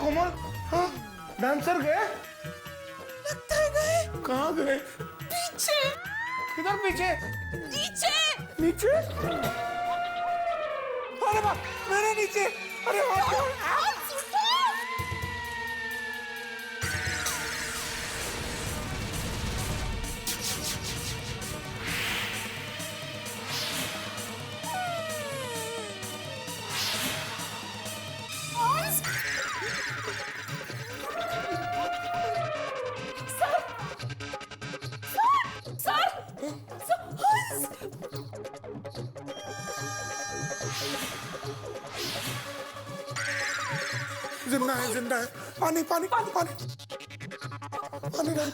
कोमल, हाँ डांसर गए? लगता है गए। कहाँ गए? पीछे। किधर पीछे? नीचे। नीचे? अरे बाप, मेरे नीचे। अरे बाप। जिंदा है, जिंदा है। पानी पानी पानी पानी पानी डाल।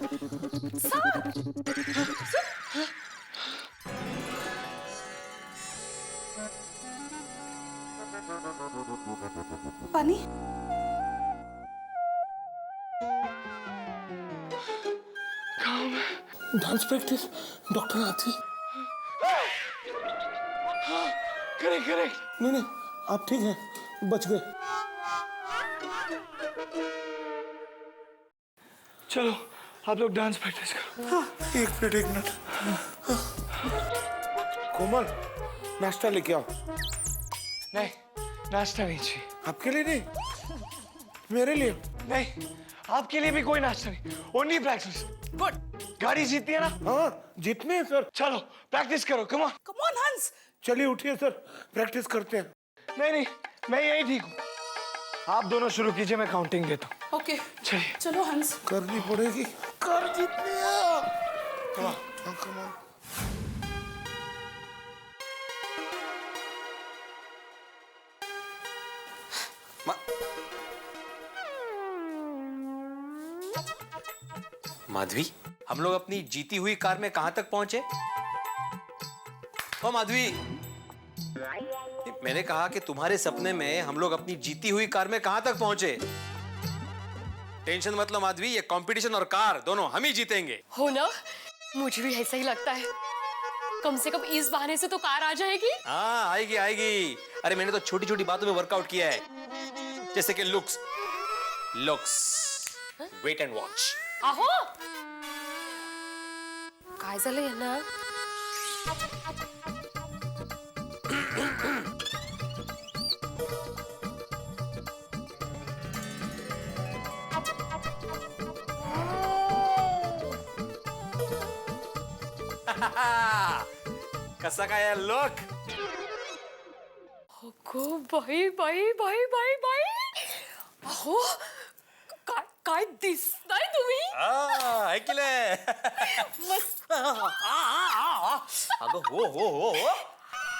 पानी। डांस प्रैक्टिस, डॉक्टर आती। Correct correct. नहीं नहीं, आप ठीक हैं, बच गए। चलो आप लोग डांस प्रैक्टिस करो। हाँ, एक मिनट एक मिनट। कोमल, नाश्ता लेके आओ। नहीं, नाश्ता नहीं चाहिए। आपके लिए नहीं, मेरे लिए। नहीं, आपके लिए भी कोई नाश्ता नहीं, ओनली प्रैक्टिस। गुड, गाड़ी जीतती है ना? हाँ, जीतने हैं सर। चलो प्रैक्टिस करो, कम ऑन। कम ऑन हंस। चलिए उठिए सर, प्रैक्टिस करते हैं। नहीं नहीं, मैं यही ठीक हूँ। आप दोनों शुरू कीजिए, मैं काउंटिंग देता हूँ। ओके चलिए चलो हंस। करनी पड़ेगी, कर जीतनी है। Come on. हाँ, come on। माधवी, हम लोग अपनी जीती हुई कार में कहां तक पहुंचे? ओ माधवी, मैंने कहा कि तुम्हारे सपने में हम लोग अपनी जीती हुई कार में कहां तक पहुंचे? टेंशन मत लो माधवी, ये कंपटीशन और कार दोनों हम ही जीतेंगे। हो ना, मुझे भी ऐसा ही लगता है। कम से कम इस बहाने से तो कार आ जाएगी। हाँ आएगी आएगी। अरे मैंने तो छोटी छोटी बातों में वर्कआउट किया है, जैसे कि लुक्स। Wait and watch. आहो, काय झालंय ना? कसा काय look? Ago by by by by by, अहो काय दिसताय तुम्ही. ऐकले मस्त अगं हो हो हो हो.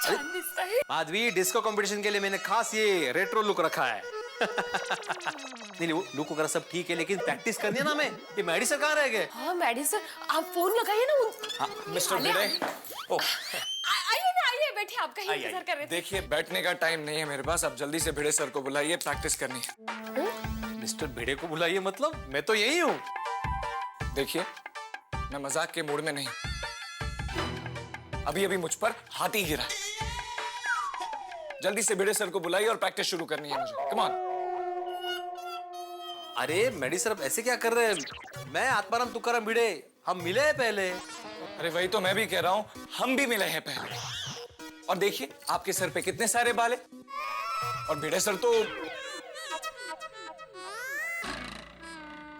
छान दिसताय. माधवी, डिस्को कंपटीशन के लिए मैंने खास ये रेट्रो लुक रखा है. नहीं लुक वगैरह सब ठीक है, लेकिन प्रैक्टिस करनी है ना हमें. ये मैडी सर कहाँ रह गए? हाँ मैडी सर, आप फोन लगाइए ना उन. हाँ, मिस्टर भिड़े, आइए ना, आइए बैठिए, आपका ही इंतजार कर रहे थे. देखिए बैठने का टाइम नहीं है मेरे पास, आप जल्दी से भिड़े सर को बुलाइए, प्रैक्टिस करनी है. मिस्टर भिड़े को बुलाइए मतलब? मैं तो यही हूँ. देखिए मैं मजाक के मूड में नहीं, अभी अभी मुझ पर हाथी गिरा. जल्दी से भिड़े सर को बुलाइए और प्रैक्टिस शुरू करनी है मुझे. Come on. अरे मैडी सर, अब ऐसे क्या कर रहे हैं? मैं आत्माराम तुकाराम भिड़े, हम मिले हैं पहले. अरे वही तो मैं भी कह रहा हूं, हम भी मिले हैं पहले. और देखिए आपके सर पे कितने सारे बाल हैं, और भिड़े सर तो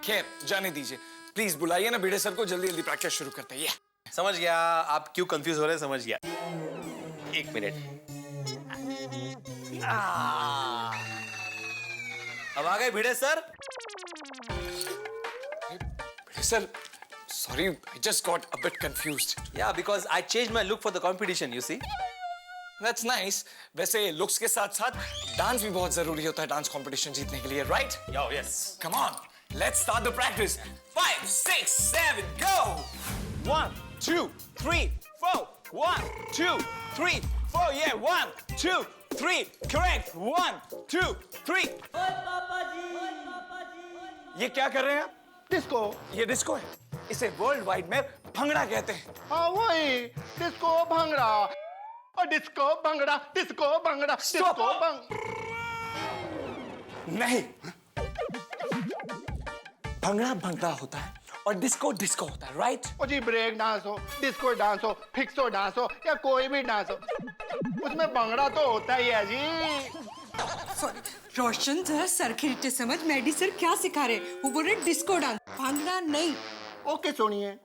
खैर जाने दीजिए. प्लीज बुलाइए ना भिड़े सर को, जल्दी जल्दी प्रैक्टिस शुरू करते हैं. समझ गया आप क्यों कंफ्यूज हो रहे हैं, समझ गया. एक मिनट. अब आ गए Bhide sir. Bhide sir, sorry, I just got a bit confused. Yeah, because I changed my look for the competition, you see. That's nice. वैसे looks के साथ साथ डांस भी बहुत जरूरी होता है डांस कंपटीशन जीतने के लिए, right? Yo, yes. Come on, let's start the practice. 5, 6, 7, go! 1, 2, 3, 4. 1, 2, 3, 4. Yeah, 1, 2, 3. Correct. 1, 2, 3. ये क्या कर रहे हैं आप? डिस्को। ये डिस्को है. इसे वर्ल्ड वाइड में भंगड़ा कहते हैं. हाँ वही, डिस्को भंगड़ा और disco bhangra, disco bhangra, disco bhangra. नहीं, भंगड़ा भंगड़ा होता है और डिस्को डिस्को होता है, राइट? ओ जी, ब्रेक डांस हो, डिस्को डांस हो, फिक्सो डांस हो या कोई भी डांस हो, उसमें भंगड़ा तो होता ही है जी। सॉरी रोशन, जरा सर के नीचे समझ। मैडी सर क्या सिखा रहे? वो बोल रहे डिस्को डांस, भांगड़ा नहीं। ओके सुनिए,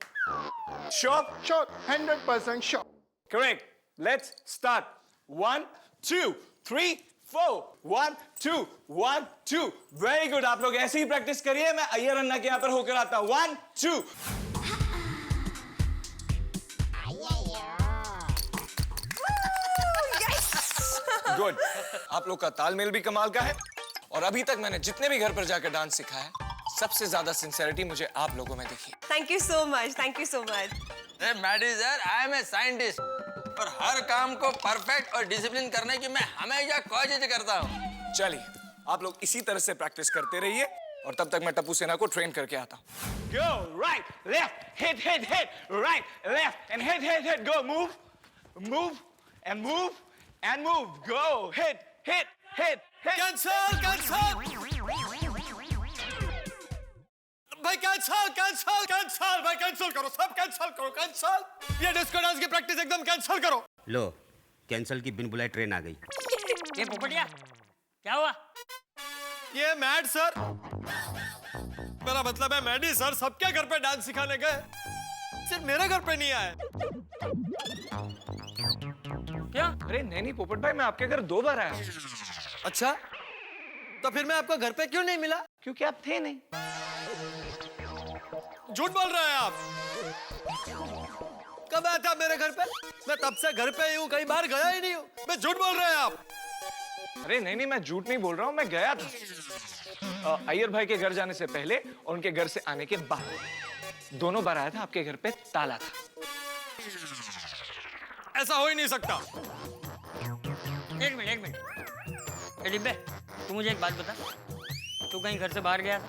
sure? Sure, 100% sure. Correct. Let's start. 1 2 3 4 1 2 1 2। Very good. आप लोग ऐसे ही प्रैक्टिस करिए। मैं अय्यर अन्ना के यहाँ पर होकर आता हूँ। 1 2। गुड। आप लोग का तालमेल भी कमाल का है और अभी तक मैंने जितने भी घर पर जाकर डांस सिखाया है, सबसे ज्यादा सिंसेरिटी मुझे आप लोगों में दिखी। Thank you so much, thank you so much. Maddy sir, I am a scientist और हर काम को परफेक्ट और डिसिप्लिन करने की मैं हमेशा कोशिश करता हूँ। चलिए, आप लोग इसी तरह से प्रैक्टिस करते रहिए और तब तक मैं टप्पू सेना को ट्रेन करके आता हूँ। Go right, left, hit, hit, hit, right, left, and hit, hit, hit. Go, move, move, and move, and move. Go, hit, hit, hit, hit. Cancel cancel भाई, कैंसल कैंसल कैंसल भाई, कैंसल करो, सब cancel करो, cancel. ये disco dance की practice एकदम cancel करो। लो, cancel की बिन बुलाए ट्रेन आ गई। ये पोपटिया, क्या हुआ? ये मैड सर, मेरा मतलब है मैडी सर सबके घर पे डांस सिखाने गए, सिर्फ मेरे घर पे नहीं आए। क्या? अरे नहीं पोपट भाई, मैं आपके घर 2 बार आया। अच्छा, तो फिर मैं आपको घर पे क्यों नहीं मिला? क्योंकि आप थे नहीं। झूठ बोल रहे हैं आप। कब आया था मेरे घर पे? मैं तब से घर पे ही हूँ, कहीं बाहर गया ही नहीं हूँ। मैं झूठ बोल रहे हैं आप। अरे नहीं, मैं झूठ नहीं बोल रहा हूँ, मैं गया था अय्यर भाई के घर जाने से पहले और उनके घर से आने के बाद। दोनों बार आया था, आपके घर पे ताला था। ऐसा हो ही नहीं सकता। एक मिनट। ए डिब्बे, तू मुझे एक बात बता, तू कहीं घर से बाहर गया था?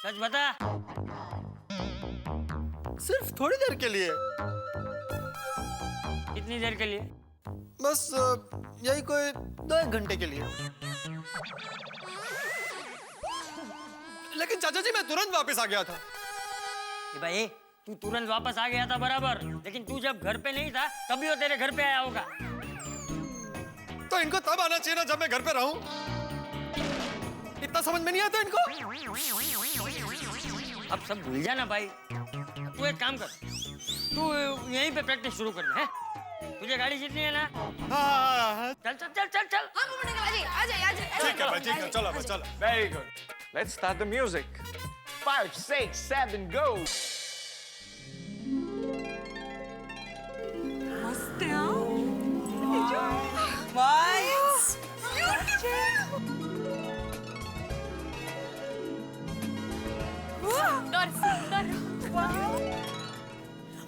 सच बता। सिर्फ थोड़ी देर के लिए। कितनी देर के लिए? बस यही कोई 2-1 घंटे के लिए। लेकिन चाचा जी, मैं तुरंत वापस आ गया था। ए भाई, तू तुरंत वापस आ गया था बराबर, लेकिन तू जब घर पे नहीं था तभी वो तेरे घर पे आया होगा। तो इनको तब आना चाहिए ना जब मैं घर पे रहूं। इतना समझ में नहीं आता इनको। अब सब भूल जाना भाई। तू एक काम कर, तू यहीं पे प्रैक्टिस शुरू कर दे। तुझे गाड़ी जीतनी है ना? हाँ। चल चल चल चल चल। ठीक है भाई, ठीक है, चलो चलो। Very good. Let's start the music. 5 6 7 go. मस्त है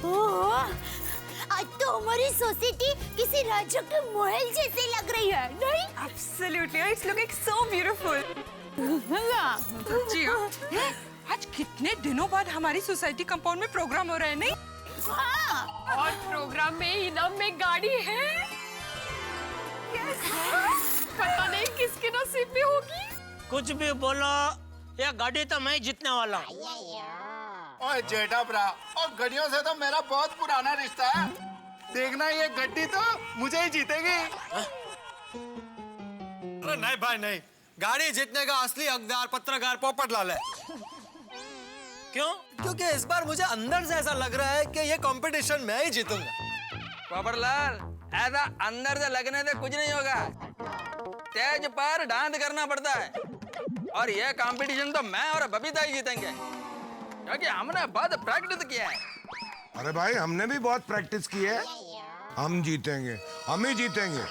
हाँ? आज तो हमारी सोसाइटी किसी राजा के महल जैसे लग रही है, नहीं? Absolutely, it's looking so beautiful. जी हाँ। आज कितने दिनों बाद हमारी सोसाइटी कंपाउंड में प्रोग्राम हो रहा है, नहीं? हाँ। और प्रोग्राम में इनाम में गाड़ी है। पता नहीं किसके नसीब में होगी। कुछ भी बोलो, ये गाड़ी तो मैं जीतने वाला हूँ। ओए जेठा भरा, और गड्डियों से तो मेरा बहुत पुराना रिश्ता है। देखना, ये गड्डी तो मुझे ही जीतेगी। अरे नहीं भाई नहीं, गाड़ी जीतने का असली हकदार पत्रकार पोपटलाल है। क्यों? क्योंकि इस बार मुझे अंदर से ऐसा लग रहा है कि ये कंपटीशन मैं ही जीतूंगा। पोपटलाल, ऐसा अंदर से लगने से कुछ नहीं होगा। स्टेज पर डांस करना पड़ता है और ये कंपटीशन तो मैं और बबीता ही जीतेंगे, क्योंकि हमने बहुत प्रैक्टिस किया है। अरे भाई, हमने भी बहुत प्रैक्टिस की है। हम जीतेंगे, हम ही जीतेंगे।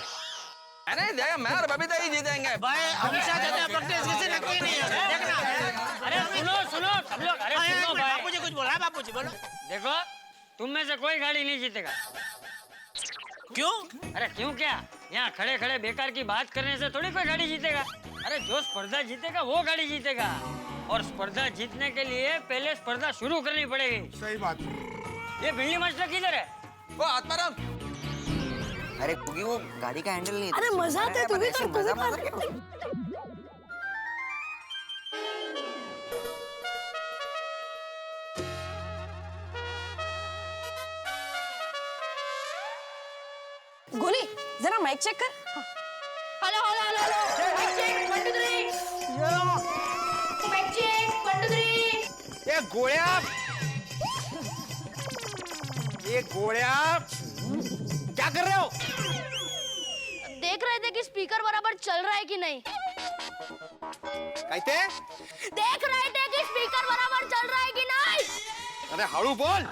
नहीं देखा, मैं और बबीता ही जीतेंगे। भाई हमेशा ज्यादा प्रैक्टिस किसी ने की नहीं है। देखना। अरे सुनो सब लोग, अरे सुनो भाई। बापूजी कुछ बोला? बापूजी बोलो। देखो, तुम में से कोई गाड़ी नहीं जीतेगा। क्यों? अरे क्यों क्या? यहाँ खड़े खड़े बेकार की बात करने से थोड़ी कोई गाड़ी जीतेगा। अरे जो स्पर्धा जीतेगा वो गाड़ी जीतेगा, और स्पर्धा जीतने के लिए पहले स्पर्धा शुरू करनी पड़ेगी। सही बात। ये भिंडी मास्टर किधर है? वो आत्माराम। अरे क्योंकि वो गाड़ी का हैंडल नहीं। अरे मजा आता है, तू भी कर, तू भी कर। गोली जरा माइक चेक कर। Hello hello hello hello mic check 1 2 3 mic check 1 2 3। ये गोळ्या क्या कर रहे हो? देख रहे थे कि स्पीकर बराबर चल रहा है कि नहीं। कहते देख रहे थे कि स्पीकर बराबर चल रहा है कि नहीं। अरे हड़ू बोल।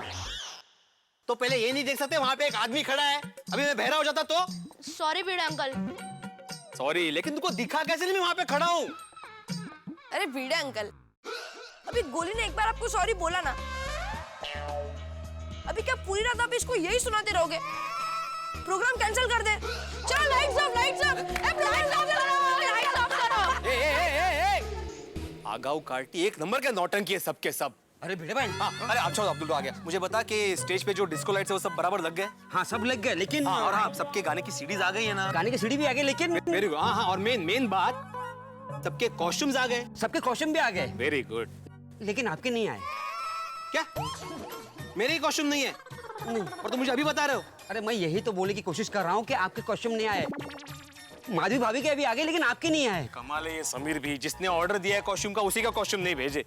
तो पहले ये नहीं देख सकते वहां पे एक आदमी खड़ा है? अभी मैं बहरा हो जाता तो? सॉरी भिड़े अंकल। सॉरी, लेकिन तुमको दिखा कैसे नहीं मैं वहां पे खड़ा हूँ? अरे भिड़े अंकल, अभी गोली ने एक बार आपको सॉरी बोला ना, अभी क्या पूरी रात आप इसको यही सुनाते रहोगे? प्रोग्राम कैंसिल कर दे। चलो lights off lights off lights off करो। आगाऊ कार्टी एक नंबर के नौटंकी है सबके सब। अरे भिड़े भाई। हाँ, अरे अच्छा अब्दुल आ गया। मुझे बता कि स्टेज पे जो डिस्को लाइट्स है वो सब बराबर लग गए? हाँ सब लग गए, लेकिन हाँ, और हाँ सबके गाने की सीडीज आ गई है ना? गाने की सीडी भी आ गई, लेकिन वेरी गुड। हाँ, और मेन बात, सबके कॉस्ट्यूम्स आ गए। सबके कॉस्ट्यूम भी आ गए, वेरी गुड। लेकिन आपके नहीं आए। क्या मेरे ही कॉस्ट्यूम नहीं है? नहीं। और तुम मुझे अभी बता रहे हो? अरे मैं यही तो बोलने की कोशिश कर रहा हूँ कि आपके कॉस्ट्यूम नहीं आए। माधवी भाभी के अभी आ गए, लेकिन आपके नहीं आए। कमाल है ये समीर भी, जिसने ऑर्डर दिया है कॉस्ट्यूम का उसी का कॉस्ट्यूम नहीं भेजे।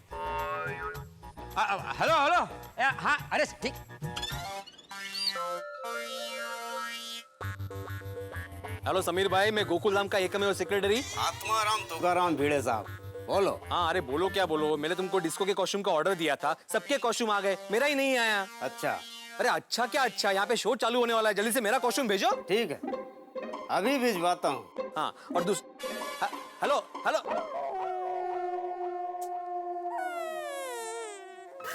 Hello hello. हाँ अरे ठीक। हेलो समीर भाई, मैं गोकुल धाम का एकमेव सेक्रेटरी आत्माराम तुकाराम भिड़े साहब बोलो। हाँ अरे बोलो क्या बोलो, मैंने तुमको डिस्को के कॉस्ट्यूम का ऑर्डर दिया था, सबके कॉस्ट्यूम आ गए, मेरा ही नहीं आया। अच्छा अरे अच्छा क्या अच्छा, यहाँ पे शो चालू होने वाला है, जल्दी से मेरा कॉस्ट्यूम भेजो। ठीक है, अभी भिजवाता हूँ। हाँ और hello hello.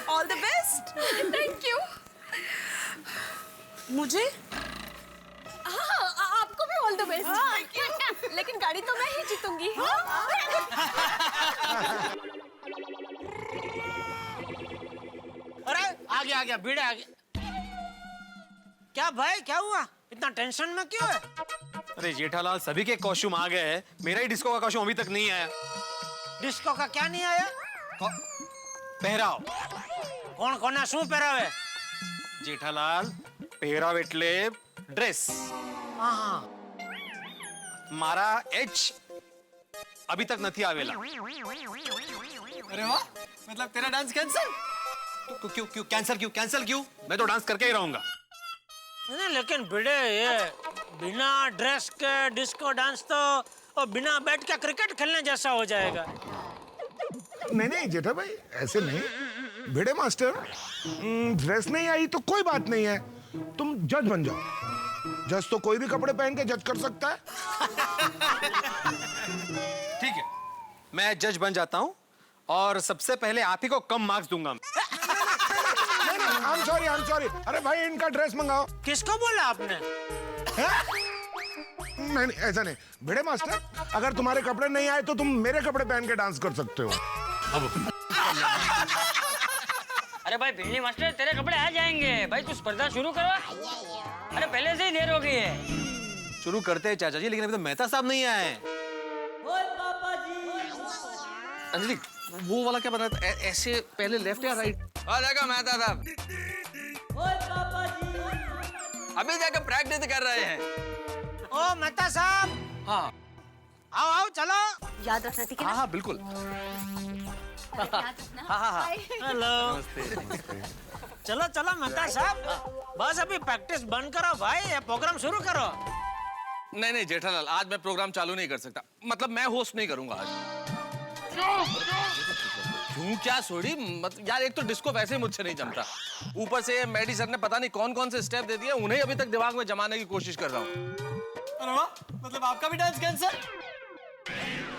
All the best. Thank you. मुझे हाँ आपको भी ऑल द बेस्ट। लेकिन गाड़ी तो मैं ही जीतूंगी। अरे आ गया भिड़े आ गया। क्या भाई क्या हुआ, इतना टेंशन में क्यों है? अरे जेठालाल सभी के कॉस्ट्यूम आ गए हैं, मेरा ही डिस्को का कॉस्ट्यूम अभी तक नहीं आया। डिस्को का क्या नहीं आया? पहराव। कौन कोना શું પહેરાવે? जेठालाल पहराव એટલે ड्रेस। हाँ मारा एच अभी तक नहीं आवेला। अरे वाह, मतलब तेरा डांस कैंसिल? क्यों क्यों कैंसिल क्यों? मैं तो डांस करके ही रहूंगा। नहीं लेकिन भिड़े ये बिना ड्रेस के डिस्को डांस तो और बिना बैट के क्रिकेट खेलने जैसा हो जाएगा। नहीं जेठा भाई ऐसे नहीं। भिड़े मास्टर, ड्रेस नहीं आई तो कोई बात नहीं है, तुम जज बन जाओ। जज तो कोई भी कपड़े पहन के जज कर सकता है। ठीक है, मैं जज बन जाता हूँ और सबसे पहले आप ही को कम मार्क्स दूंगा। I'm sorry। अरे भाई इनका ड्रेस मंगाओ। किसको बोला आपने? नहीं ऐसा नहीं। भिड़े मास्टर, अगर तुम्हारे कपड़े नहीं आए तो तुम मेरे कपड़े पहन के डांस कर सकते हो। अरे भाई भिड़े मास्टर तेरे कपड़े आ जाएंगे भाई, तू स्पर्धा शुरू करवा। अरे पहले से ही देर हो गई है। शुरू करते हैं चाचा जी, लेकिन अभी तो मेहता साहब नहीं आए हैं। अंजलि वो वाला क्या बता रहा था? ऐसे पहले लेफ्ट या राइट? आ जाएगा मेहता साहब, अभी जाकर प्रैक्टिस कर रहे हैं। ओ मेहता साहब। हाँ आओ चलो। याद रखना ठीक है ना? हाँ बिल्कुल। हेलो। चलो मेहता साहब, बस अभी प्रैक्टिस बंद करो भाई, ये प्रोग्राम शुरू करो। नहीं जेठालाल, आज मैं प्रोग्राम चालू नहीं कर सकता, मतलब मैं होस्ट नहीं करूंगा आज। क्यों क्या सोड़ी, मतलब यार एक तो डिस्को वैसे ही मुझसे नहीं जमता, ऊपर से मेडी सर ने पता नहीं कौन से स्टेप दे दिए, उन्हें अभी तक दिमाग में जमाने की कोशिश कर रहा हूँ। अरे वाह, मतलब आपका भी डांस कैंसिल?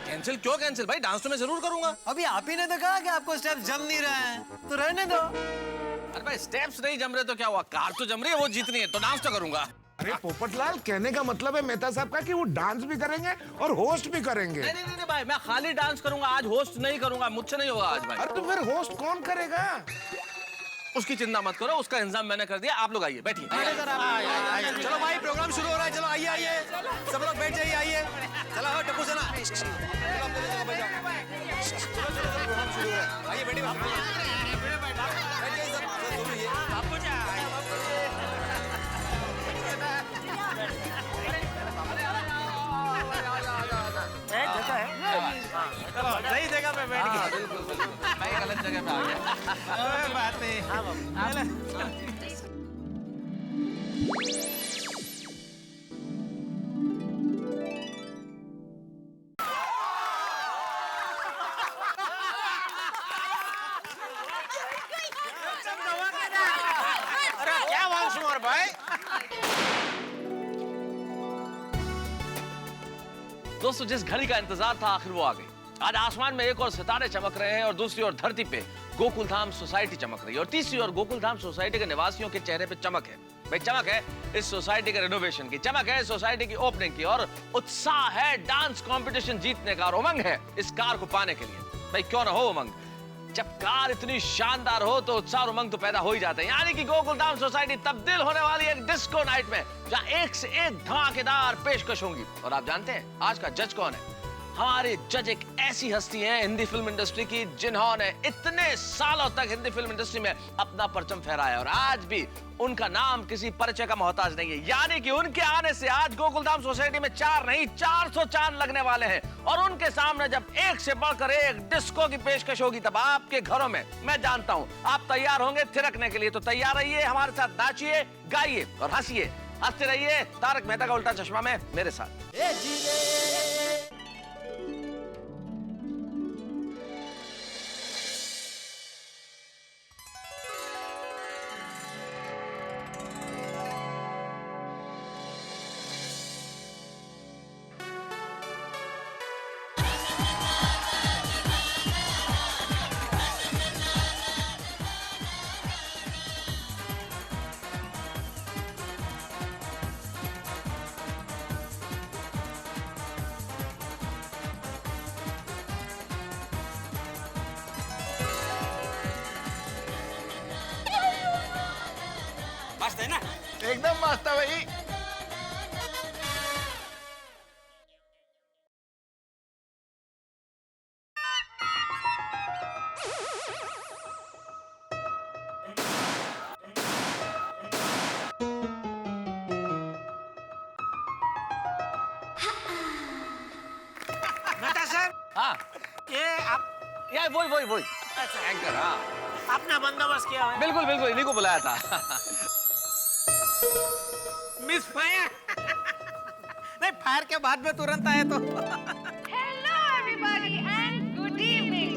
कैंसिल क्यों कैंसिल भाई, डांस तो मैं जरूर करूंगा। अभी आप ही ने तो कहा कि आपको स्टेप्स जम नहीं रहे हैं, तो रहने दो। अरे भाई स्टेप्स नहीं जम रहे तो क्या हुआ, कार तो जम रही है, वो जीतनी है तो डांस तो करूंगा। अरे पोपटलाल, कहने का मतलब है मेहता साहब का कि वो डांस भी करेंगे और होस्ट भी करेंगे। नहीं भाई, मैं खाली डांस करूंगा आज, होस्ट नहीं करूंगा, मुझसे नहीं होगा आज भाई। अरे तो फिर होस्ट कौन करेगा? उसकी चिंता मत करो, उसका इंतजाम मैंने कर दिया, आप लोग आइए बैठिए। चलो भाई प्रोग्राम शुरू हो रहा है, चलो आइए सब लोग बैठ जाइए, आइए। चलो टप्पू सेना, प्रोग्राम शुरू हो रहा है, आइए बैठिए। पे बैठ गए। बिल्कुल बिल्कुल, मैं गलत जगह पे आ गया। कोई बात नहीं। हाँ बाबू। अरे क्या वांशुमार भाई? दोस्तों, जिस घड़ी का इंतजार था आखिर वो आ गई। आज आसमान में एक और सितारे चमक रहे हैं और दूसरी ओर धरती पे गोकुलधाम सोसाइटी चमक रही है और तीसरी ओर गोकुलधाम सोसाइटी के निवासियों के चेहरे पे चमक है। भाई चमक है इस सोसाइटी के रिनोवेशन की, चमक है इस सोसाइटी की ओपनिंग की और उत्साह है डांस कंपटीशन जीतने का और उमंग है इस कार को पाने के लिए। भाई क्यों ना हो उमंग, जब कार इतनी शानदार हो तो उत्साह और उमंग तो पैदा हो ही जाते हैं। यानी कि गोकुलधाम सोसाइटी तब्दील होने वाली एक डिस्को नाइट में जहां एक से एक धमाकेदार पेशकश होंगी। और आप जानते हैं आज का जज कौन है? हमारे जज एक ऐसी हस्ती हैं हिंदी फिल्म इंडस्ट्री की जिन्होंने इतने सालों तक हिंदी फिल्म इंडस्ट्री में अपना परचम फहराया और आज भी उनका नाम किसी परिचय का मोहताज नहीं है। यानी कि उनके आने से आज गोकुलधाम सोसाइटी में 4 नहीं 400 चांद लगने वाले हैं और उनके सामने जब एक से बढ़कर एक डिस्को की पेशकश होगी तब आपके घरों में, मैं जानता हूं आप तैयार होंगे थिरकने के लिए। तो तैयार रहिए, हमारे साथ नाचिए, गाइए और हंसिए। हंसते रहिए तारक मेहता का उल्टा चश्मा में मेरे साथ। मस्त है ना? एकदम मस्त है भाई। मेहता सर, हाँ ये आप यार वही अच्छा एंकर। हाँ अपना बंदोबस्त किया है। बिल्कुल बिल्कुल, इन्हीं को बुलाया था। Miss fire. नहीं, फायर के बाद में तुरंत आए तो। Hello everybody and good evening.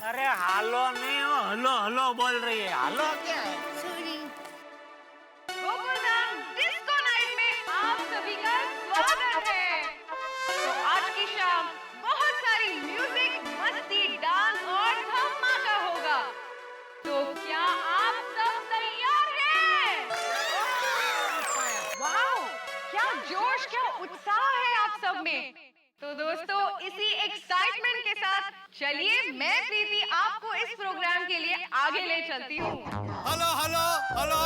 अरे हालो नहीं हो, हलो हलो बोल रही है। हालो क्या है? सॉरी। गोकुलधाम डिस्को नाइट में आप सभी का स्वागत है। तो आज की शाम बहुत सारी म्यूजिक, मस्ती, डांस और धमाका होगा। तो क्या आप सब तैयार हैं? वाओ, क्या जोश, क्या उत्साह है आप सब में। तो दोस्तों, इसी एक्साइटमेंट के साथ चलिए मैं प्रीति आपको इस प्रोग्राम के लिए आगे ले चलती हूँ। Hello hello hello,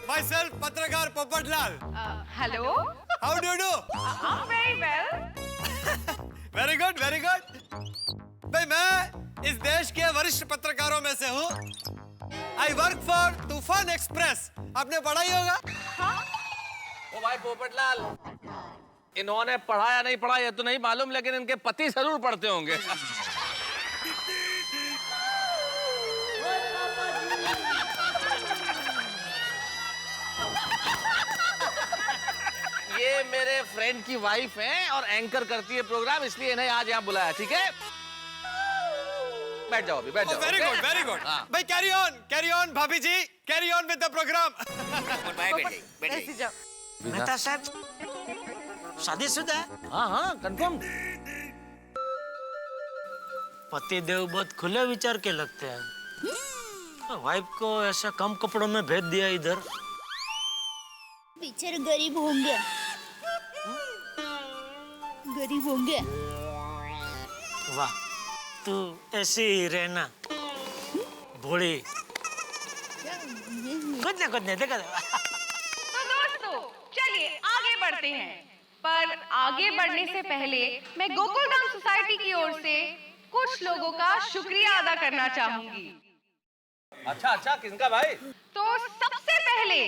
myself पत्रकार Popatlal. Hello, how do do? I'm very well. Very good very good. भाई मैं इस देश के वरिष्ठ पत्रकारों में से हूँ। आई वर्क फॉर तूफान एक्सप्रेस। आपने पढ़ा ही होगा। ओ भाई पोपटलाल, इन्होंने पढ़ाया नहीं पढ़ा ये तो नहीं मालूम, लेकिन इनके पति जरूर पढ़ते होंगे। ये मेरे फ्रेंड की वाइफ हैं और एंकर करती है प्रोग्राम, इसलिए इन्हें आज यहाँ बुलाया। ठीक है, बैठ जाओ अभी, बैठ जाओ। Very good very good. भाई कैरी ऑन भाभी जी, carry on with the programme. ऐसे जाओ। मेहता साहब शादीशुदा है? हाँ कंफर्म। पति देव बहुत खुले विचार के लगते हैं। वाइफ को ऐसा कम कपड़ों में भेज दिया इधर। बेचारे गरीब होंगे, गरीब होंगे। वाह, तू ऐसे ही रहना भोली। कुछ नहीं देखा। तो दोस्तों चलिए आगे बढ़ते हैं, पर आगे बढ़ने से पहले मैं गोकुलधाम सोसाइटी की ओर से कुछ लोगों का शुक्रिया अदा करना चाहूंगी। अच्छा किसका भाई? तो सबसे पहले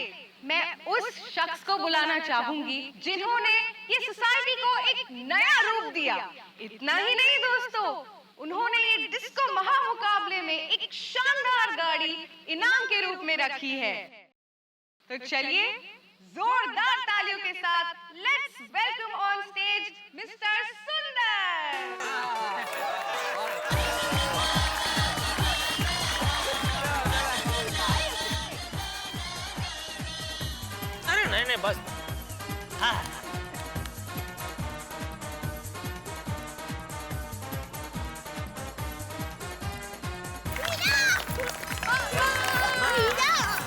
मैं उस शख्स को बुलाना चाहूंगी जिन्होंने ये सोसाइटी को एक नया रूप दिया। इतना ही नहीं दोस्तों, उन्होंने ये डिस्को महामुकाबले में एक शानदार गाड़ी इनाम के रूप में रखी है। तो चलिए जोरदार तालियों के साथ let's welcome on stage mister Sundar. अरे नहीं नहीं बस। हाँ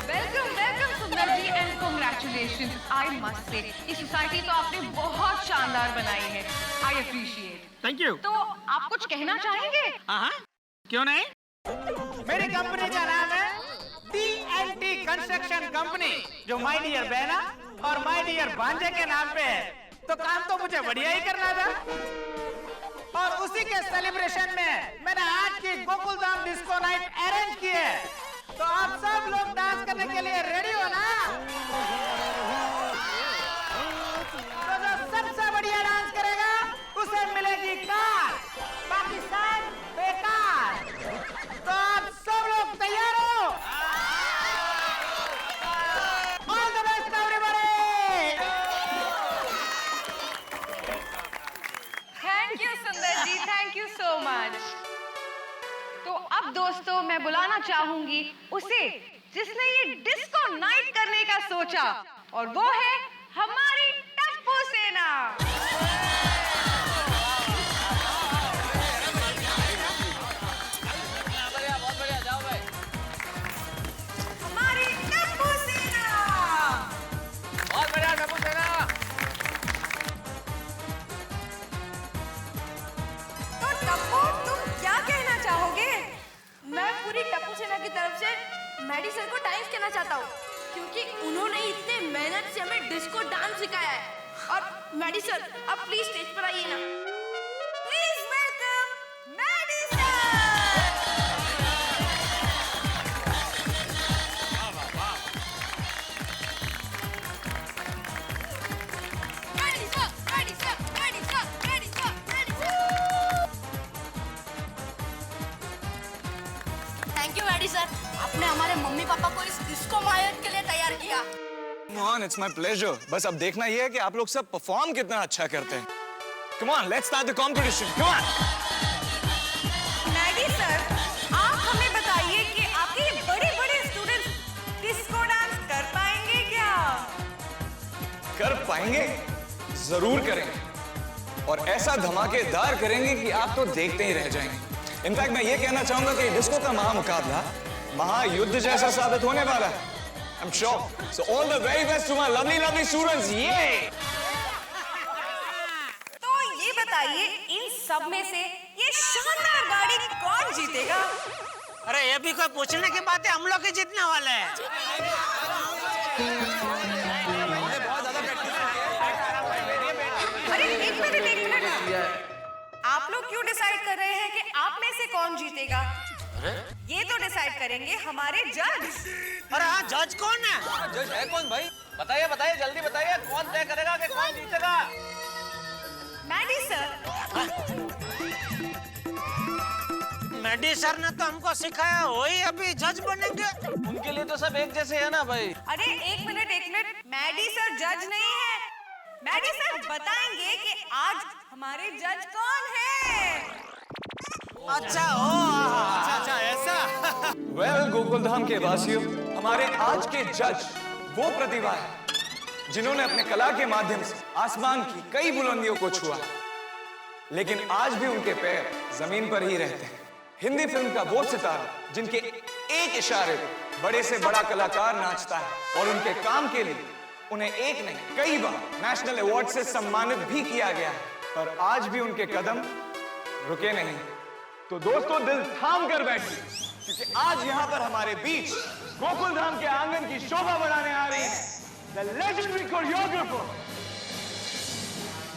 welcome welcome Sundar ji and congratulations. I must say ये सोसाइटी तो आपने बहुत शानदार बनाई है। I appreciate. Thank you. तो आप कुछ कहना चाहेंगे? हाँ क्यों नहीं। मेरी कंपनी का नाम है TNT कंस्ट्रक्शन कंपनी, जो माय डियर बहना और माय डियर भांजे के नाम पे है। तो काम तो मुझे बढ़िया ही करना था, और उसी के सेलिब्रेशन में मैंने आज की Gokul Dham disco night arrange की है। तो आप सब लोग डांस करने के लिए रेडी हो ना? तो जो सबसे बढ़िया डांस करेगा उसे मिलेगी कार, बाकी सब बेकार। तो आप सब लोग तैयार हो? All the best everybody. Thank you सुंदर जी, थैंक यू सो मच। तो अब दोस्तों मैं बुलाना चाहूंगी उसे जिसने ये डिस्को नाइट करने का सोचा, और वो है हमारी टप्पू सेना। बहुत बढ़िया, जाओ भाई। हमारी टप्पू सेना। बहुत बढ़िया टप्पू सेना। तो टप्पू तुम क्या कहना चाहोगे? मैं पूरी टप्पू सेना की तरफ से मैडी सर को थैंक्स कहना चाहता हूँ, क्योंकि उन्होंने इतने मेहनत से हमें डिस्को डांस सिखाया है। और मैडी सर अब प्लीज स्टेज पर आइए ना। Please welcome Maddy sir. Maddy sir, Maddy sir, Maddy sir, Maddy sir, Maddy sir. Thank you Maddy sir, आपने हमारे मम्मी पापा को इस डिस्को माहौल के लिए तैयार किया। Mohan, it's my pleasure. बस अब देखना ये है कि आप लोग सब परफॉर्म कितना अच्छा करते हैं। Come on, let's start the competition. Come on. Maddy sir, आप हमें बताइए कि आपके ये बड़े-बड़े स्टूडेंट्स डिस्को डांस कर पाएंगे क्या? कर पाएंगे? जरूर करेंगे, और ऐसा धमाकेदार करेंगे कि आप तो देखते ही रह जाएंगे। इनफैक्ट मैं ये कहना चाहूंगा कि डिस्को का महामुकाबला महायुद्ध जैसा साबित होने वाला है। I'm sure. So all the very best to my lovely students. Yay! तो ये बताइए इन सब में से ये शानदार गाड़ी कौन जीतेगा? अरे ये भी कोई पूछने की बात है, हम लोग ही जीतने वाले हैं। अरे एक मिनट। आप लोग क्यों डिसाइड कर रहे हैं कि आप में से कौन जीतेगा? ये तो डिसाइड करेंगे हमारे जज। अरे हाँ, जज कौन है? जज है कौन भाई? बताइए बताइए, जल्दी बताइए, कौन तय करेगा कि कौन जीतेगा? Maddie sir. मैडी सर ने तो हमको सिखाया, वही अभी जज बनेंगे। उनके लिए तो सब एक जैसे है ना भाई। अरे एक मिनट। मैडी सर जज नहीं है। मैडी सर बताएंगे कि आज हमारे जज कौन है। अच्छा अच्छा ऐसा। वेल गोकुलधाम के वासियों, हमारे आज के जज वो प्रतिभा है जिन्होंने अपने कला के माध्यम से आसमान की कई बुलंदियों को छुआ, लेकिन आज भी उनके पैर जमीन पर ही रहते हैं। हिंदी फिल्म का वो सितारा जिनके एक इशारे पर बड़े से बड़ा कलाकार नाचता है, और उनके काम के लिए उन्हें एक नहीं कई बार नेशनल अवार्ड से सम्मानित भी किया गया है, पर आज भी उनके कदम रुके नहीं। तो दोस्तों दिल थाम कर बैठिए, क्योंकि आज यहाँ पर हमारे बीच गोकुलधाम के आंगन की शोभा बढ़ाने आ रही है the legendary choreographer,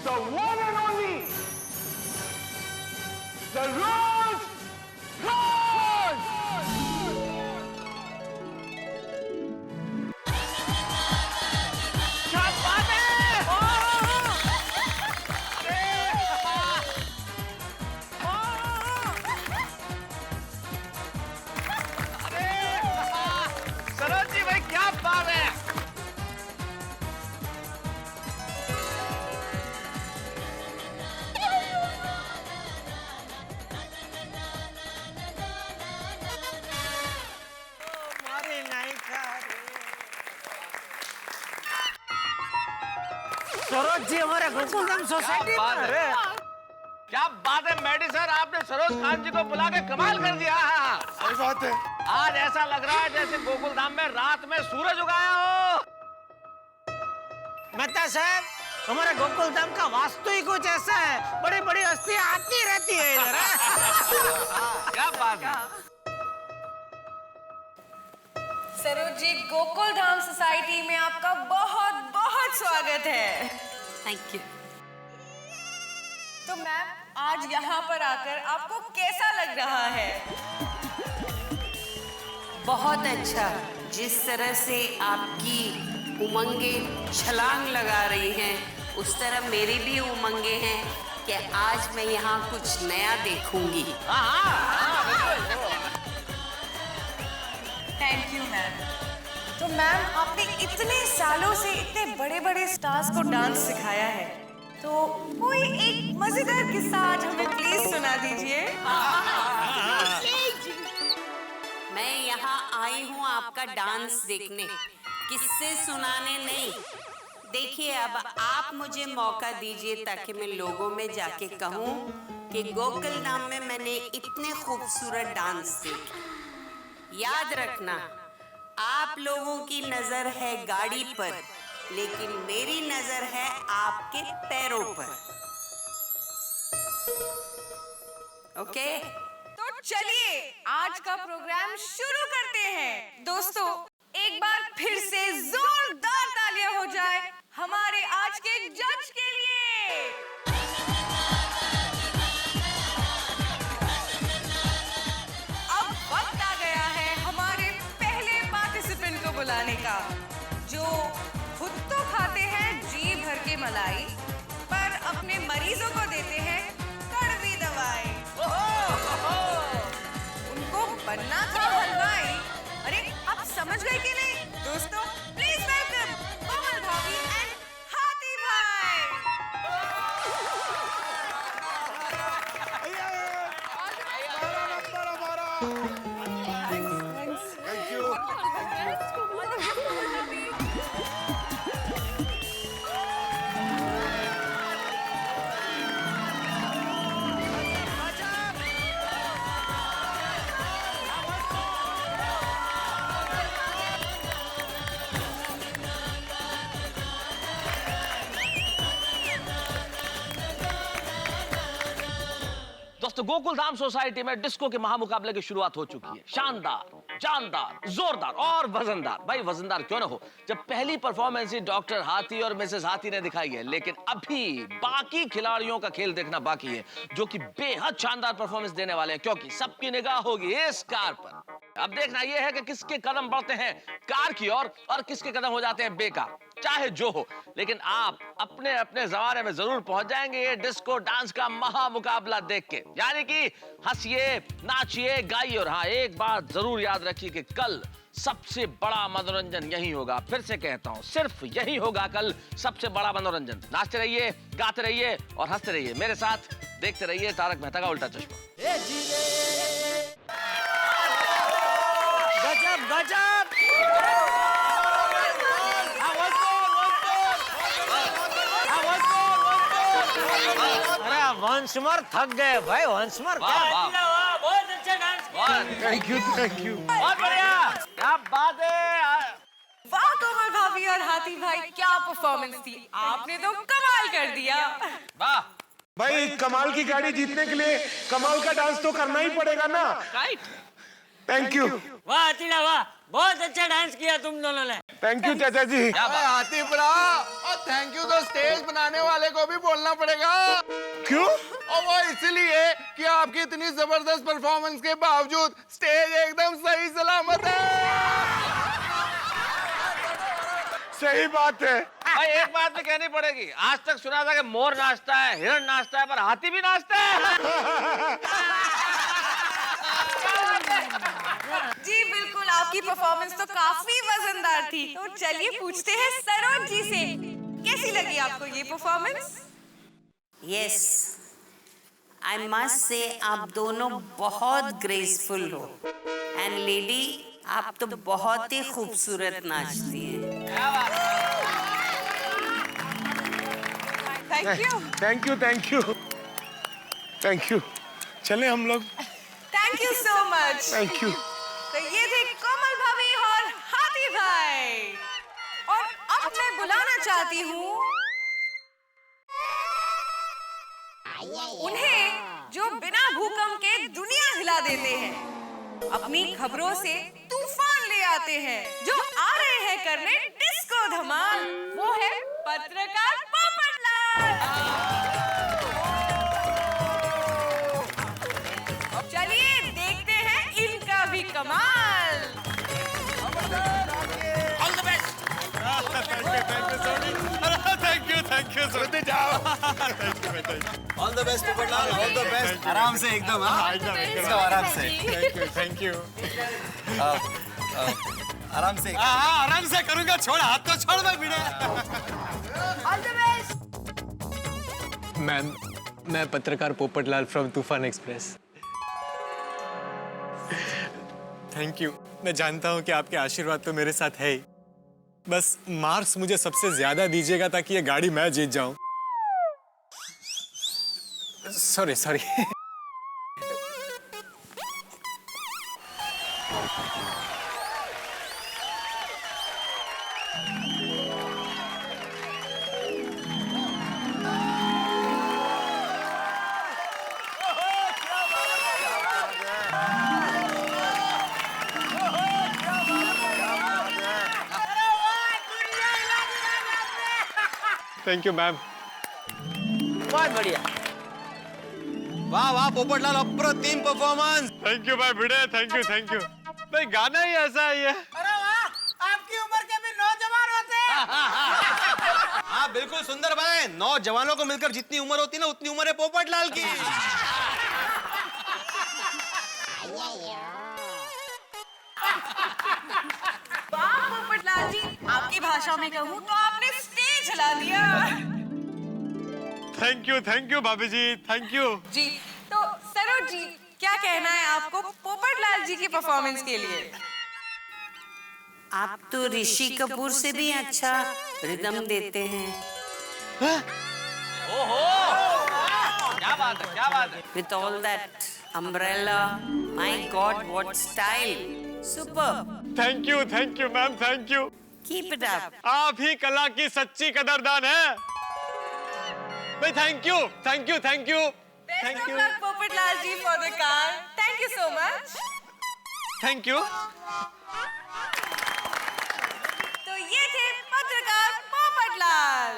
the one and only, the rose Saroj ji हमारे गोकुलधाम सोसाइटी में। अरे क्या बात है मेडी सर, आपने सरोज खान जी को बुला के कमाल कर दिया। सही बात है। आज ऐसा लग रहा है जैसे गोकुलधाम में रात में सूरज उगाया हो। मेहता साहब, हमारे गोकुलधाम का वास्तु ही कुछ ऐसा है, बड़ी बड़ी हस्तियां आती रहती है इधर। क्या बात है। सरोज जी, गोकुलधाम सोसाइटी में आपका बहुत बहुत स्वागत है। Thank you. तो मैम, आज यहाँ पर आकर आपको कैसा लग रहा है? बहुत अच्छा। जिस तरह से आपकी उमंगें छलांग लगा रही हैं, उस तरह मेरी भी उमंगें हैं कि आज मैं यहाँ कुछ नया देखूंगी। Thank you ma'am. तो मैम, आपने इतने सालों से इतने बड़े बड़े स्टार्स को डांस सिखाया है, तो कोई एक मजेदार किस्सा आज हमें प्लीज सुना दीजिए। मैं यहाँ आई हूँ आपका डांस देखने, किस्से सुनाने नहीं। देखिए, अब आप मुझे मौका दीजिए ताकि मैं लोगों में जाके कहूँ कि गोकुलधाम में मैंने इतने खूबसूरत डांस देखे। याद रखना, आप लोगों की नजर है गाड़ी पर, लेकिन मेरी नजर है आपके पैरों पर। ओके? तो चलिए आज का प्रोग्राम शुरू करते हैं। दोस्तों, एक बार फिर से जोरदार तालियां हो जाए हमारे आज के जज के लिए। अब वक्त आ गया है हमारे पहले पार्टिसिपेंट को बुलाने का, जो खुद तो खाते हैं जी भर के मलाई, पर अपने मरीजों को देते हैं कड़वी दवाई। उनको बनना था हलवाई। अरे, आप समझ गए कि नहीं? दोस्तों, प्लीज वेलकम कोमल भाभी एंड हाथी भाई। Thank you. दोस्तों, गोकुलधाम सोसाइटी में डिस्को के महामुकाबले की शुरुआत हो चुकी है। शानदार, जानदार, जोरदार और वजनदार। भाई वजनदार क्यों ना हो, जब पहली परफॉर्मेंस ही डॉक्टर हाथी और मिसेस हाथी ने दिखाई है। लेकिन अभी बाकी खिलाड़ियों का खेल देखना बाकी है, जो कि बेहद शानदार परफॉर्मेंस देने वाले हैं, क्योंकि सबकी निगाह होगी इस कार पर। अब देखना यह है कि किसके कदम बढ़ते हैं कार की ओर और किसके कदम हो जाते हैं बेकार। चाहे जो हो, लेकिन आप अपने अपने जमाने में जरूर पहुंच जाएंगे ये डिस्को डांस का महामुकाबला देख के। यानी कि हंसिए, नाचिए, गाइए। और हाँ, एक बात जरूर याद रखिए कि कल सबसे बड़ा मनोरंजन यही होगा। फिर से कहता हूँ, सिर्फ यही होगा कल सबसे बड़ा मनोरंजन। नाचते रहिए, गाते रहिए और हंसते रहिए। मेरे साथ देखते रहिए तारक मेहता का उल्टा चश्मा। गजब गजब। अरे वंशमर थक गए भाई, वंशमर। बहुत अच्छा डांस किया। Thank you. बहुत बढ़िया, क्या बात है। वाह कोमल भाभी और हाथी भाई, क्या परफॉर्मेंस थी। आपने तो कमाल कर दिया। वाह भाई, कमाल की गाड़ी जीतने के लिए कमाल का डांस तो करना ही पड़ेगा ना। राइट। Thank you. वाह अतिला, वाह, बहुत अच्छा डांस किया तुम दोनों ने। थैंक यू चाचा जी। हाथी भरा, और थैंक यू तो स्टेज बनाने वाले को भी बोलना पड़ेगा। क्यों? और वो इसलिए कि आपकी इतनी जबरदस्त परफॉर्मेंस के बावजूद स्टेज एकदम सही सलामत है। सही बात है। भाई एक बात भी कहनी पड़ेगी, आज तक सुना था कि मोर नाचता है, हिरण नाचता है, पर हाथी भी नाचता है। जी बिल्कुल, आपकी परफॉर्मेंस तो काफी वजनदार थी। तो चलिए पूछते हैं सरोज जी से, कैसी लगी आपको ये परफॉर्मेंस? यस, आई मस्ट से आप दोनों बहुत ग्रेसफुल हो। एंड लेडी, आप तो बहुत ही खूबसूरत नाचती हैं। Thank you. Thank you thank you thank you. चले हम लोग। Thank you so much. Thank you. तो ये थे कोमल भाभी और हाथी भाई, और अब मैं बुलाना चाहती हूँ उन्हें जो बिना भूकंप के दुनिया हिला देते हैं, अपनी खबरों से तूफान ले आते हैं, जो आ रहे हैं करने डिस्को धमाल। वो है पत्रकार पोपटलाल। अब चलिए देखते हैं इनका भी कमाल। All the best. Thank you Sony. जाओ। All the best Popatlal, all the best. आराम से एकदम, हाँ एकदम आराम से। Thank you. आराम से। हाँ आराम से करूंगा, छोड़ हाथ तो छोड़ भाई Bhide. All the best. Ma'am, मैं पत्रकार Popatlal from Toofan Express. Thank you. मैं जानता हूँ कि आपके आशीर्वाद तो मेरे साथ है ही, बस मार्क्स मुझे सबसे ज्यादा दीजिएगा ताकि ये गाड़ी मैं जीत जाऊं। Sorry sorry. Thank you ma'am. बहुत बढ़िया। वाह वाह पोपटलाल, अप्रतिम परफॉर्मेंस। थैंक यू भाई भिड़े, थैंक यू। भाई गाना ही ऐसा है ये। अरे वाह, आपकी उम्र के भी नौजवान होते हैं। हाँ बिल्कुल सुंदर भाई, 9 जवानों को मिलकर जितनी उम्र होती है ना, उतनी उम्र है पोपटलाल की। वाह पोपटलाल जी, आपकी भाषा में कहूँ तो आपने स्टेज हिला दिया। थैंक यू भाभी जी, थैंक यू। जी तो सरोज जी, क्या कहना है आपको पोपटलाल जी की परफॉर्मेंस के लिए? आप तो ऋषि कपूर से भी अच्छा रिदम देते हैं। ओहो, क्या बात है, क्या बात है। With all that umbrella, my God, what style! Superb. Thank you ma'am, thank you. Keep it up. आप ही कला की सच्ची कदरदान है भाई। Thank you. Best of luck Popatlal ji for the car. Thank you so much. Thank you. तो ये थे पत्रकार पोपटलाल।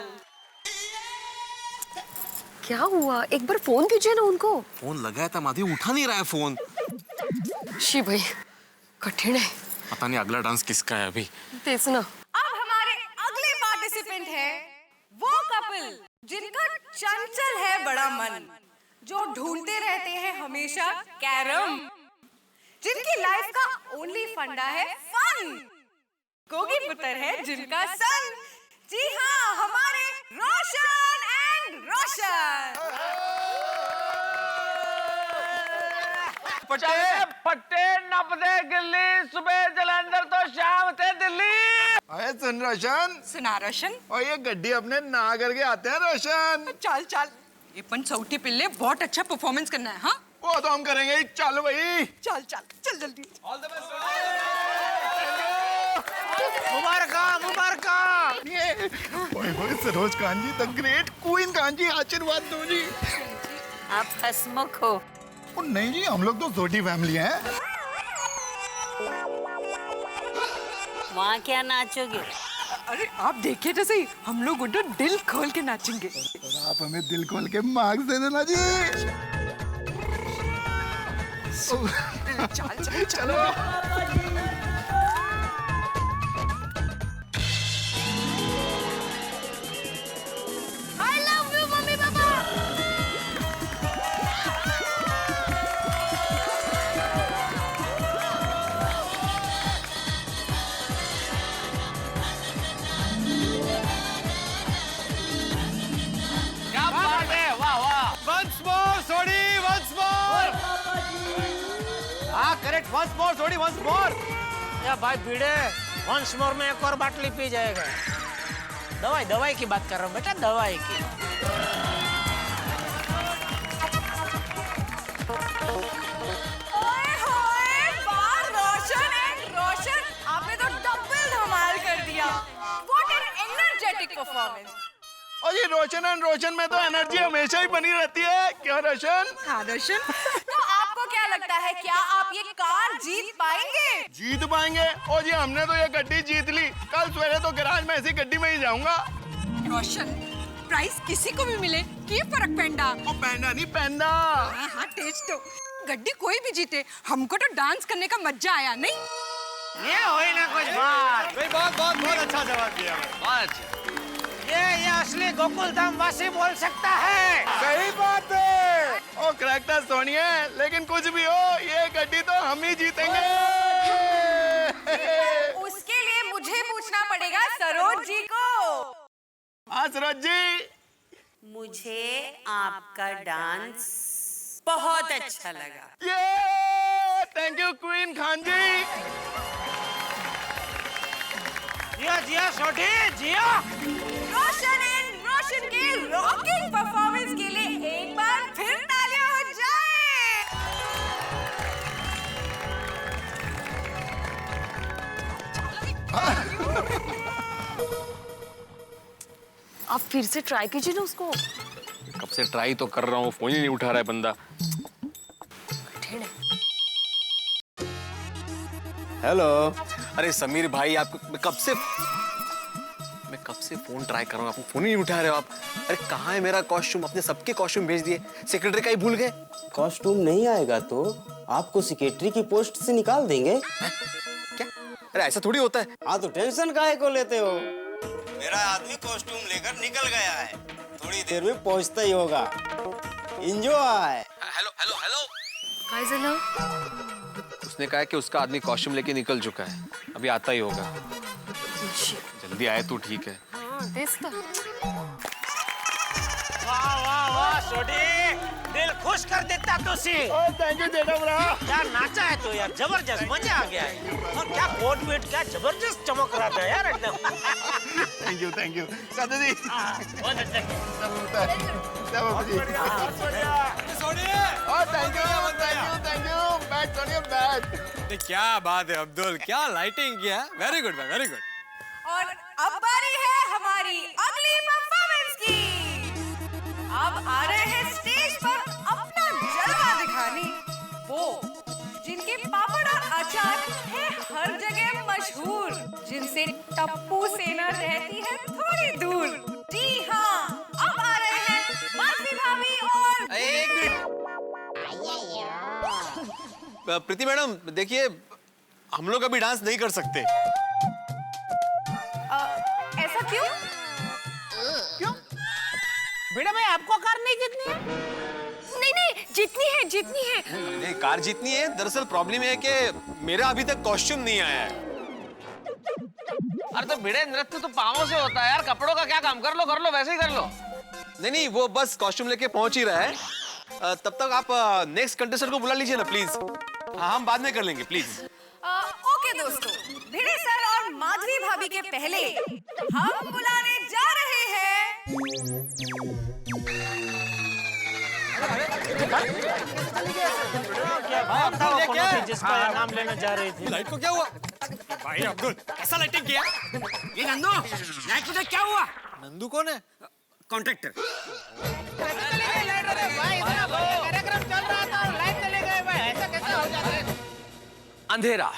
क्या हुआ? एक बार फोन कीजिए ना उनको। फोन लगाया था माधवी, उठा नहीं रहा है फोन। शी भाई, कठिन है। पता नहीं अगला डांस किसका है अभी। तेज ना। अब हमारे अगले पार्टिसिपेंट है वो कपल जिनका चंचल है बड़ा मन, जो ढूंढते रहते हैं हमेशा कैरम, जिनकी लाइफ का ओनली फंडा है फन, गोगी पुत्र है जिनका सन। जी हाँ, हमारे रोशन एंड रोशन। फट्टे नपदे गिल्ली, सुबह जलंधर तो शाम थे दिल्ली। अरे सुन रोशन। सुना रोशन। और ये गड्डी अपने ना करके आते हैं रोशन। चल चल, ये पन चौथी पिल्ले बहुत अच्छा परफॉर्मेंस करना है। हाँ वो तो हम करेंगे, चलो भाई। चल चल चल जल्दी। All the best. मुबारका। ओए Saroj Khan ji, the great queen Khan ji, आशीर्वाद दो जी। आप हंसमुख हो। ओ नहीं जी, हम लोग तो छोटी फैमिली हैं। वहाँ क्या नाचोगे? अरे आप देखिए तो सही, हम लोग उधर दिल खोल के नाचेंगे। और आप हमें दिल खोल के मार्क्स दे देना जी। चल चल चलो। I love you mummy papa. क्या बात है, वाह वाह। Once more, Sony, once more. हाँ करेक्ट, once more थोड़ी, once more। या भाई भिड़े, once more में एक और बाटली पी जाएगा। दवाई की बात कर रहा हूँ बेटा, दवाई की। ओए होए, वाह रोशन एंड रोशन, आपने तो डबल धमाल कर दिया। What an energetic performance। और ये रोशन एंड रोशन में तो एनर्जी हमेशा ही बनी रहती है, क्या रोशन? हाँ रोशन। तो आपको क्या लगता है, क्या आप ये कार जीत पाएंगे? जीत पाएंगे? और जी हमने तो ये गड्डी जीत ली, कल सवेरे तो गैराज में ऐसी गड्डी में ही जाऊंगा। रोशन, प्राइस किसी को भी मिले की फर्क पैंडा? ओ पैंडा नहीं पैंडा। हाँ टेस्ट तो गड्डी कोई भी जीते, हमको तो डांस करने का मजा आया नहीं? ये होई ना कुछ बात। भाई बहुत अच्छा जवाब दिया। ये असली गोकुल धाम वासी बोल सकता है। सही बात है। ओ करेक्टर सोनिया, लेकिन कुछ भी हो ये गड्डी तो हम ही जीतेंगे। उसके लिए मुझे पूछना पड़ेगा सरोज जी को। हाँ सरोज जी। मुझे आपका डांस बहुत अच्छा लगा। ये थैंक यू क्वीन खान जी। जिया जिया छोटी जिया। रोशन एंड रोशन के रॉकिंग परफॉर्मेंस के लिए एक बार फिर तालियां हो जाए। आप फिर से ट्राई कीजिए ना उसको। कब से ट्राई तो कर रहा हूँ, फोन ही नहीं उठा रहा है बंदा। हेलो। अरे समीर भाई, आपको मैं कब से फोन ट्राई कर रहा हूँ, आपको फोन ही नहीं उठा रहे हो आप। अरे कहाँ है मेरा कॉस्ट्यूम? अपने सबके कॉस्ट्यूम भेज दिए, सेक्रेटरी का ही भूल गए। कॉस्ट्यूम नहीं आएगा तो आपको सेक्रेटरी की पोस्ट से निकाल देंगे। क्या? अरे ऐसा थोड़ी होता है। हाँ तो टेंशन काहे को लेते हो? मेरा आदमी कॉस्ट्यूम लेकर निकल गया है, थोड़ी देर में पहुंचता ही होगा। एंजॉय। Hello hello hello. काय झालं? उसने कहा कि उसका आदमी कॉस्ट्यूम लेके निकल चुका है, अभी आता ही होगा। जल्दी आए तो ठीक है। हाँ, तेच तर। वाह वाह वाह छोटी, दिल खुश कर देता तुसी। थैंक यू जेठा ब्रा। यार नाचा है तो यार, जबरदस्त मजा आ गया है। और क्या कोट पेट क्या जबरदस्त चमक रहा था यार एकदम। थैंक यू साधु जी। बहुत अच्छा। Thank you back Sonia back. क्या बात है अब्दुल, क्या लाइटिंग किया। Very good very good. और अब बारी है हमारी अगली परफॉर्मेंस की। अब आ रहे हैं स्टेज पर अपना जलवा दिखाने वो जिनके पापड़ और अचार है हर जगह मशहूर, जिनसे टप्पू सेना रहती है थोड़ी दूर। जी हाँ, अब आ रहे हैं माधवी भाभी और एक मिनट। प्रीति मैडम देखिए, हम लोग अभी डांस नहीं कर सकते। ऐसा क्यों? क्यों? बेटा भाई आपको कार नहीं जीतनी है? नहीं नहीं, जीतनी है। नहीं, कार जीतनी है। दरअसल प्रॉब्लम है कि मेरा अभी तक कॉस्ट्यूम नहीं आया है। अरे तो भिड़े नृत्य तो पाँवों से होता है यार, कपड़ों का क्या काम? कर लो वैसे ही कर लो। नहीं, वो बस कॉस्ट्यूम लेके पहुंच ही रहा है। तब तक आप नेक्स्ट कंटेस्टेंट को बुला लीजिए ना प्लीज। हाँ, हम बाद में कर लेंगे प्लीज। ओके दोस्तों, भिड़े सर और माधवी भाभी के पहले हम बुलाने जा रहे हैं जिसका नाम लेना जा रही थी। लाइट को क्या हुआ? भाई अब्दुल, कैसा लाइटिंग किया? ये नंदू, लाइट को क्या हुआ? नंदू कौन है? कॉन्ट्रैक्टर। कार्यक्रम चल रहा था, लाइट चले गए भाई, ऐसा कैसे हो जाता है? अंधेरा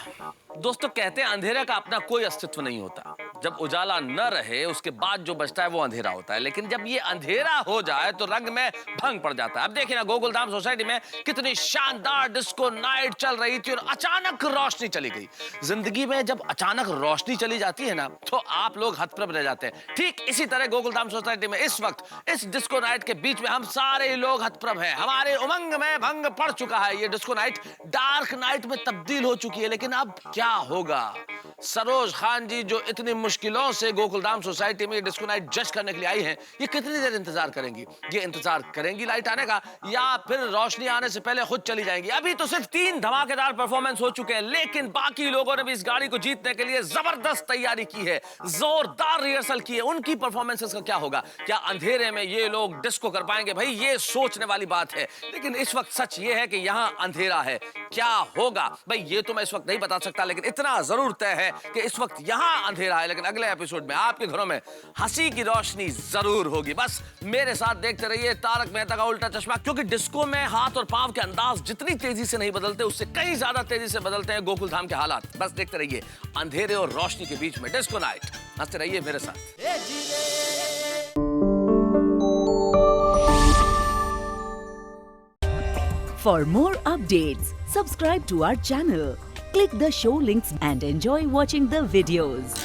दोस्तों, कहते हैं अंधेरे का अपना कोई अस्तित्व नहीं होता। जब उजाला न रहे उसके बाद जो बचता है वो अंधेरा होता है, लेकिन जब ये अंधेरा हो जाए तो रंग में भंग पड़ जाता है। अब देखिए ना, गोकुलधाम सोसाइटी में कितनी शानदार डिस्को नाइट चल रही थी और अचानक रोशनी चली गई। जिंदगी में जब अचानक रोशनी चली जाती है ना, तो आप लोग हतप्रभ रह जाते हैं। ठीक इसी तरह गोकुलधाम सोसाइटी में इस वक्त इस डिस्को नाइट के बीच में हम सारे लोग हतप्रभ हैं। हमारे उमंग में भंग पड़ चुका है। ये डिस्को नाइट डार्क नाइट में तब्दील हो चुकी है, लेकिन अब क्या होगा? सरोज खान जी जो इतनी मुश्किलों से गोकुलधाम सोसाइटी में डिस्को नाइट जज करने के लिए आई हैं, ये कितनी देर इंतजार करेंगी? ये इंतजार करेंगी लाइट आने का या फिर रोशनी आने से पहले खुद चली जाएंगी? अभी तो सिर्फ 3 धमाकेदार परफॉर्मेंस हो चुके हैं, लेकिन बाकी लोगों ने भी इस गाड़ी को जीतने के लिए जबरदस्त तैयारी की है, जोरदार रिहर्सल की है। उनकी परफॉर्मेंसेस का क्या होगा? क्या अंधेरे में ये लोग डिस्को कर पाएंगे? भाई ये सोचने वाली बात है, लेकिन इस वक्त सच ये है कि यहाँ अंधेरा है। क्या होगा भाई ये तो मैं इस वक्त नहीं बता सकता, लेकिन इतना जरूर तय है कि इस वक्त यहाँ अंधेरा है, लेकिन अगले एपिसोड में आपके घरों में हंसी की रोशनी जरूर होगी। बस मेरे साथ देखते रहिए तारक मेहता का उल्टा चश्मा, क्योंकि डिस्को में हाथ और पांव के अंदाज जितनी तेजी से नहीं बदलते, उससे कई ज्यादा तेजी से बदलते हैं गोकुलधाम के हालात। बस देखते रहिए अंधेरे और रोशनी के बीच में डिस्को नाइट। हंसते रहिए मेरे साथ। For more updates, subscribe to our channel, click the show links and enjoy watching the videos.